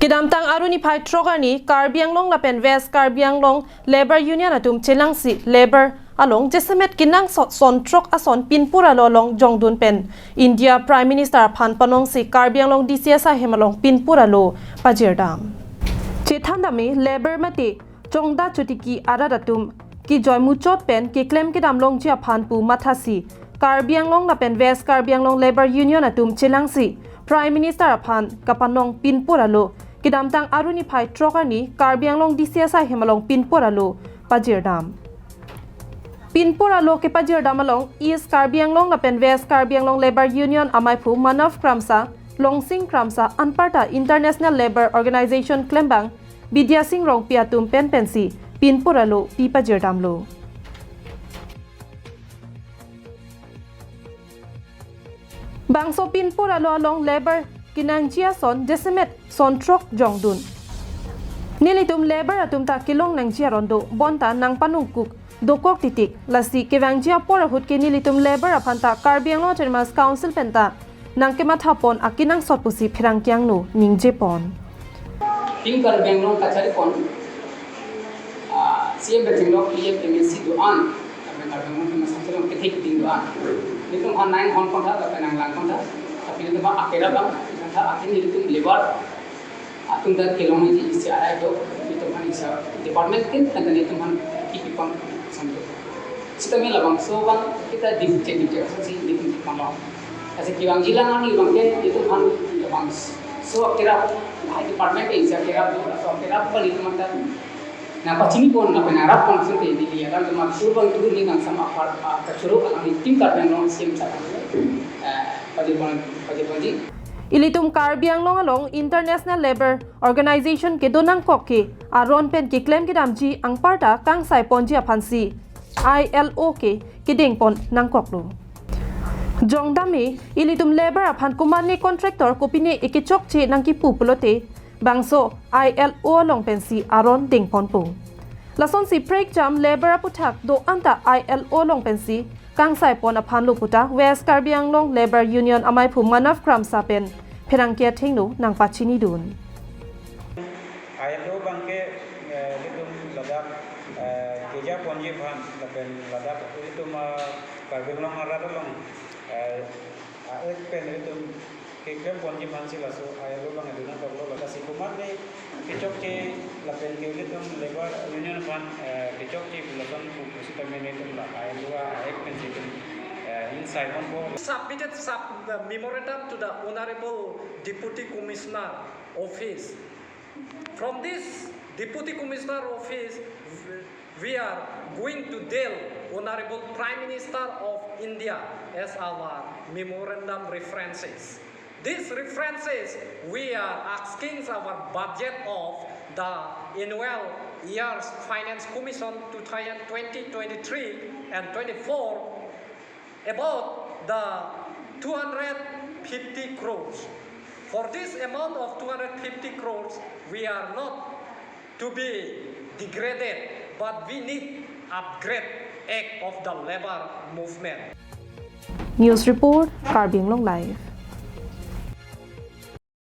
Kidamtang aruni phai trogani Karbianglong lapen West Karbianglong Labor Union atum chelangsi Labor along jesemet kinang son trok ason pinpura lolong jongdun pen India Prime Minister Phan Panong si Karbianglong DCSA hemalong pinpura lo pajirdam chethandami Labor mati chongda chutiki aradatum ki joymuchot pen ki claim kidamlong jia phanpu mathasi Karbianglong lapen West Karbianglong Labor Union atum chelangsi Prime Minister Phan Kapanong pinpura lo Kidamtang aruni phai trokani Karbianglong DCSA hemalong pinpura lo pajirdam Pinpura lo ke pajirdam along East Karbianglong lapen West Karbianglong Labor Union amaipu Manav Kramsa Longsing Kramsa Anparta International Labor Organization Klembang Bidya Singh Rong piatum pensi pinpura lo pi pajirdam lo Bangso pinpura lo along labor kinangjia son jesemet son trok jongdun nilitum labor atum ta kilong nangjia rondo bonta nang panungkuk dokok titik lasi kewangjia porahut ke nilitum labor aphanta Karbianglong Autonomous Council penta nang kemathapon akinang sotpusi phirangkyang nu ningje pon Tim Karbianglong kachari pon CM Betinglong PM MSC doan Karbianglong Autonomous ketik ting doan nitum online hon konta penang lang konta tapi nitum akera bang था आखिर निरुतम labour Atum दा केलों में जी इससे आया तो निरुतम हन इसा डिपार्टमेंट किन तंग निरुतम हन कीपिपम समझो सिता में लबंग सोबंग kita dicek sih निरुतम कीपम ऐसे किवांग जिला ना निरुतम के निरुतम हन लबंग so kira hai department isa kira so kira pun niruतम ता na pachini pon na penarap pon sente di dia kan cuma suruh itu ni kan sama kacuru akan tim Karbianglong sim sa padi Ilitum Karbianglong along International Labor Organization ke donang kokke aron pen ke claim ke damji angparta kang sai ponji aphansi ILO ke ding pon nang koklo jongdame ilitum labor aphan kumani contractor kopine ekechok che nang ki pupulote bangso ILO long pensi aron ding pon pu lason si break jam labor aputhak do anta ILO long pensi kang sai pon aphan luputa West Karbianglong Labor Union amai phu Manav Kramsa pen pherangkia thengnu nang pachini dun ILO bangke litum ladak keja ponje bhan lapen ladak litum Karbianglong aradalong aek pen litum kekem ponje bhan silaso ILO bang aduna kablo ladak sikumar ne kechok che lapen ke litum labor union bhan kechok che lason pusita menitum la ILO aek pen situm submitted the memorandum to the Honorable Deputy Commissioner Office. From this Deputy Commissioner Office, we are going to deal Honorable Prime Minister of India as our memorandum references. These references, we are asking our budget of the annual year's Finance Commission 2023 and 24 about the 250 crores. For this amount of 250 crores, we are not to be degraded, but we need upgrade act of the labor movement. News report Karbianglong Live